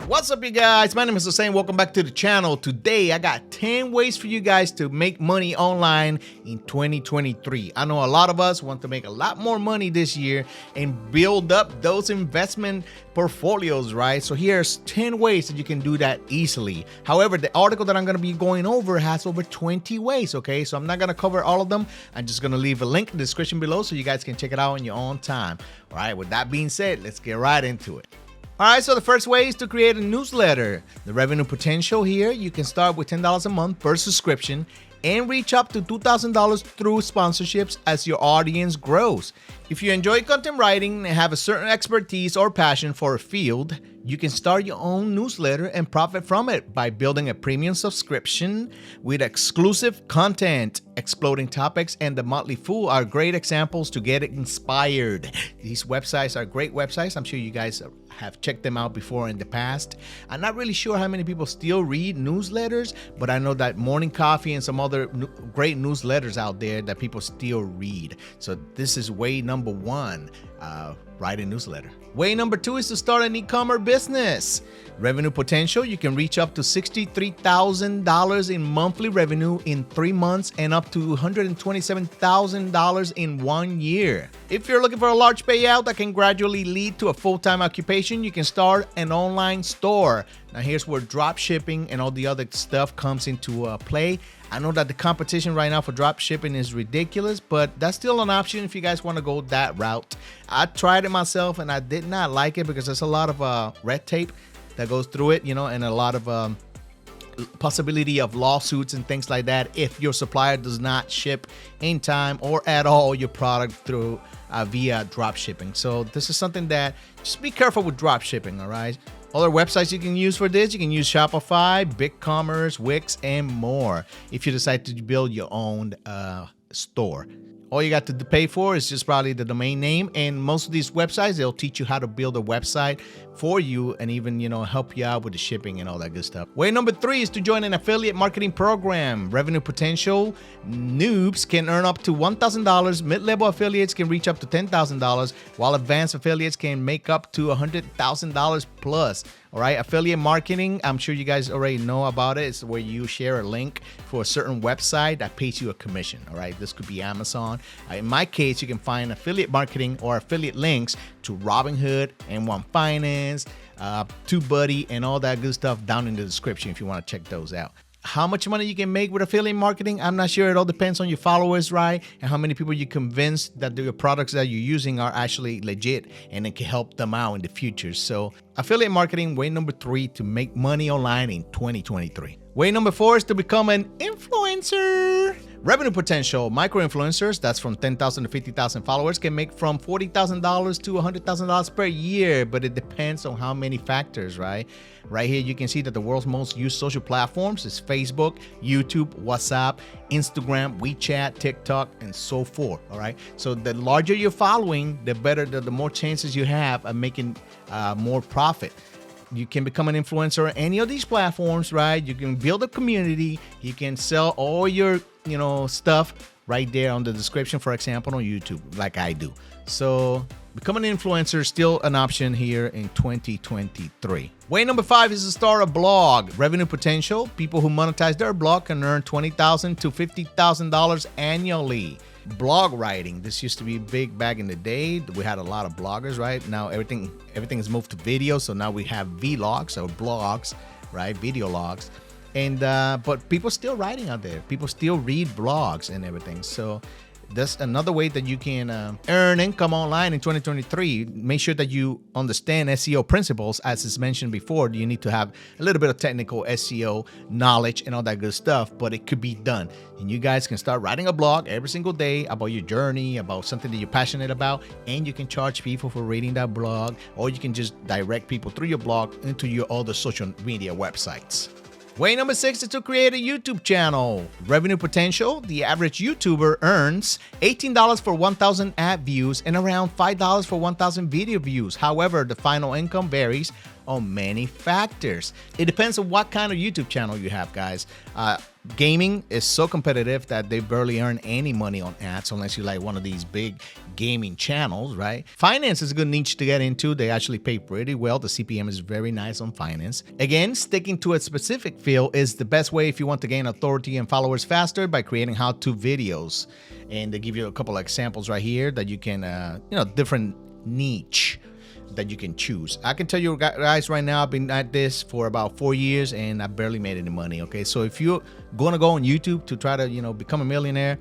What's up, you guys? My name is Hussein. Welcome back to the channel. Today, I got 10 ways for you guys to make money online in 2023. I know a lot of us want to make a lot more money this year and build up those investment portfolios, right? So here's 10 ways that you can do that easily. However, the article that I'm going to be going over has over 20 ways, okay? So I'm not going to cover all of them. I'm just going to leave a link in the description below so you guys can check it out on your own time. All right, with that being said, let's get right into it. All right, so the first way is to create a newsletter. The revenue potential here, you can start with $10 a month per subscription and reach up to $2,000 through sponsorships as your audience grows. If you enjoy content writing and have a certain expertise or passion for a field, you can start your own newsletter and profit from it by building a premium subscription with exclusive content. Exploding Topics and The Motley Fool are great examples to get inspired. These websites are great websites. I'm sure you guys have checked them out before in the past. I'm not really sure how many people still read newsletters, but I know that Morning Coffee and some other great newsletters out there that people still read. So this is way number one. Write a newsletter. Way number two is to start an e-commerce business. Revenue potential, you can reach up to $63,000 in monthly revenue in 3 months and up to $127,000 in 1 year. If you're looking for a large payout that can gradually lead to a full-time occupation, you can start an online store. Now here's where drop shipping and all the other stuff comes into play. I know that the competition right now for drop shipping is ridiculous, but that's still an option if you guys want to go that route. I tried it myself and I did not like it because there's a lot of red tape that goes through it, you know, and a lot of possibility of lawsuits and things like that if your supplier does not ship in time or at all your product through via drop shipping. So this is something that just be careful with drop shipping, all right? Other websites you can use for this, you can use Shopify, BigCommerce, Wix, and more if you decide to build your own store. All you got to pay for is just probably the domain name, and most of these websites, they'll teach you how to build a website for you and even, you know, help you out with the shipping and all that good stuff. Way number three is to join an affiliate marketing program. Revenue potential, noobs can earn up to $1,000, mid-level affiliates can reach up to $10,000, while advanced affiliates can make up to $100,000 plus. All right, affiliate marketing, I'm sure you guys already know about it. It's where you share a link for a certain website that pays you a commission. All right, this could be Amazon. In my case, you can find affiliate marketing or affiliate links to Robinhood, M1 Finance, TubeBuddy, and all that good stuff down in the description if you want to check those out. How much money you can make with affiliate marketing, I'm not sure. It all depends on your followers, right? And how many people you convince that the products that you're using are actually legit and it can help them out in the future. So affiliate marketing, way number three to make money online in 2023. Way number four is to become an influencer. Revenue potential, micro-influencers, that's from 10,000 to 50,000 followers, can make from $40,000 to $100,000 per year, but it depends on how many factors, right? Right here, you can see that the world's most used social platforms is Facebook, YouTube, WhatsApp, Instagram, WeChat, TikTok, and so forth, all right? So the larger your following, the better, the more chances you have of making more profit. You can become an influencer on any of these platforms, right? You can build a community. You can sell all your, you know, stuff right there on the description, for example, on YouTube, like I do. So becoming an influencer is still an option here in 2023. Way number five is to start a blog. Revenue potential, people who monetize their blog can earn $20,000 to $50,000 annually. Blog writing, this used to be big back in the day. We had a lot of bloggers, right? Now everything has moved to video, so now we have vlogs or blogs, right? Video logs. And but people still writing out there. People still read blogs and everything. So that's another way that you can earn income online in 2023. Make sure that you understand SEO principles. As is mentioned before, you need to have a little bit of technical SEO knowledge and all that good stuff, but it could be done. And you guys can start writing a blog every single day about your journey, about something that you're passionate about, and you can charge people for reading that blog, or you can just direct people through your blog into your other social media websites. Way number six is to create a YouTube channel. Revenue potential, the average YouTuber earns $18 for 1,000 ad views and around $5 for 1,000 video views. However, the final income varies on many factors. It depends on what kind of YouTube channel you have, guys. Gaming is so competitive that they barely earn any money on ads unless you like one of these big gaming channels, right? Finance is a good niche to get into. They actually pay pretty well. The CPM is very nice on finance. Again, sticking to a specific field is the best way if you want to gain authority and followers faster by creating how-to videos. And they give you a couple of examples right here that you can, different niche that you can choose. I can tell you guys right now, I've been at this for about 4 years and I barely made any money. Okay, so if you're gonna go on YouTube to try to become a millionaire,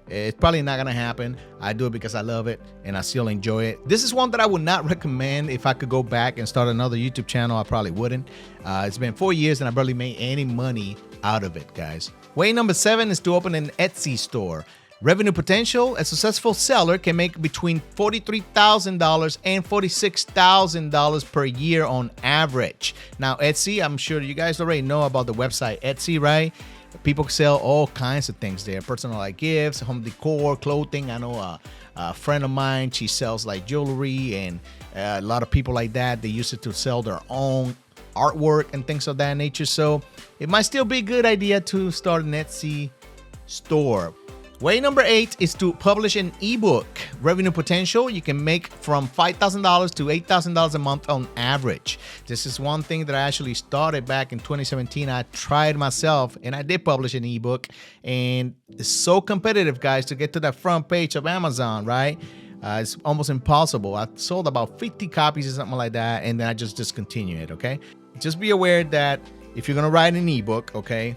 it's probably not gonna happen. I do it because I love it and I still enjoy it. This is one that I would not recommend. If I could go back and start another YouTube channel, I probably wouldn't. It's been 4 years and I barely made any money out of it, guys. Way number 7 is to open an Etsy store. Revenue potential: a successful seller can make between $43,000 and $46,000 per year on average. Now, Etsy, I'm sure you guys already know about the website Etsy, right? People sell all kinds of things there. Personalized gifts, home decor, clothing. I know a friend of mine, she sells like jewelry, and a lot of people like that, they use it to sell their own artwork and things of that nature. So it might still be a good idea to start an Etsy store. Way number 8 is to publish an ebook. Revenue potential: you can make from $5,000 to $8,000 a month on average. This is one thing that I actually started back in 2017. I tried myself and I did publish an ebook, and it's so competitive, guys, to get to that front page of Amazon, right? It's almost impossible. I sold about 50 copies or something like that, and then I just discontinued it, okay? Just be aware that if you're gonna write an ebook, okay,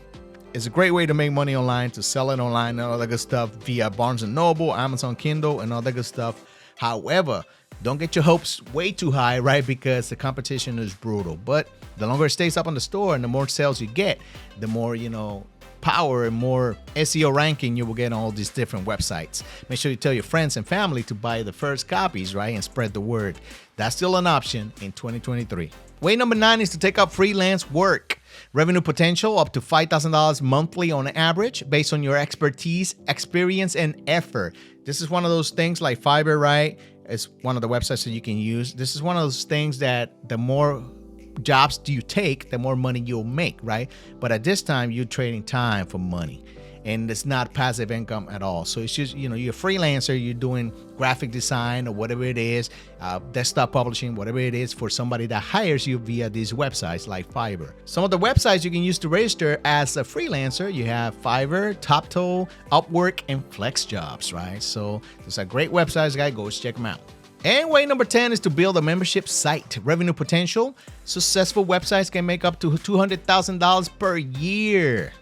it's a great way to make money online, to sell it online and all that good stuff via Barnes & Noble, Amazon Kindle, and all that good stuff. However, don't get your hopes way too high, right? Because the competition is brutal. But the longer it stays up on the store and the more sales you get, the more, power and more SEO ranking you will get on all these different websites. Make sure you tell your friends and family to buy the first copies, right? And spread the word. That's still an option in 2023. Way number 9 is to take up freelance work. Revenue potential: up to $5,000 monthly on average based on your expertise, experience, and effort. This is one of those things like Fiverr, right? It's one of the websites that you can use. This is one of those things that the more jobs do you take, the more money you'll make, right? But at this time, you're trading time for money. And it's not passive income at all. So it's just, you're a freelancer, you're doing graphic design or whatever it is, desktop publishing, whatever it is, for somebody that hires you via these websites like Fiverr. Some of the websites you can use to register as a freelancer, you have Fiverr, TopTool, Upwork, and FlexJobs, right? So those are great websites, guys. Go check them out. And way number 10 is to build a membership site. Revenue potential: successful websites can make up to $200,000 per year.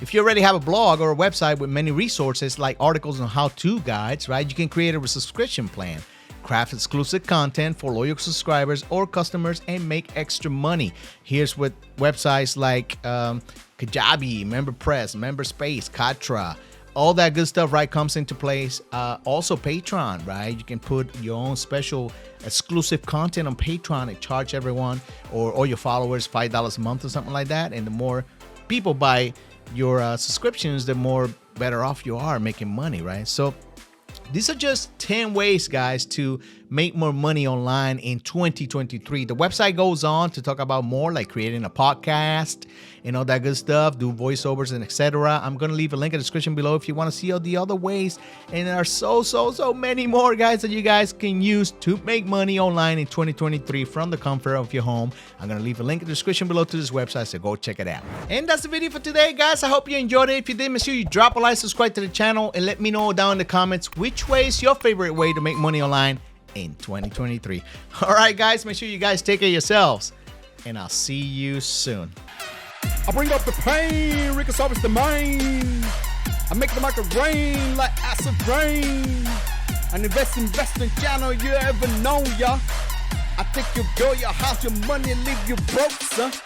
If you already have a blog or a website with many resources like articles and how-to guides, right, you can create a subscription plan, craft exclusive content for loyal subscribers or customers, and make extra money. Here's what websites like Kajabi, MemberPress, MemberSpace, Katra, all that good stuff, right, comes into place. Also Patreon, right? You can put your own special exclusive content on Patreon and charge everyone or all your followers $5 a month or something like that. And the more people buy your subscriptions, the more better off you are making money, right? So these are just 10 ways, guys, to make more money online in 2023. The website goes on to talk about more, like creating a podcast and all that good stuff, do voiceovers and etc. I'm going to leave a link in the description below if you want to see all the other ways. And there are so many more, guys, that you guys can use to make money online in 2023 from the comfort of your home. I'm going to leave a link in the description below to this website, so go check it out. And that's the video for today, guys. I hope you enjoyed it. If you did, make sure you drop a like, subscribe to the channel, and let me know down in the comments which way is your favorite way to make money online in 2023. All right, guys, make sure you guys take care of yourselves, and I'll see you soon. I bring up the pain, Rick service the main. I make the market rain like acid rain. An investing channel you ever know, ya. I think you'll go your house, your money, leave you broke, son.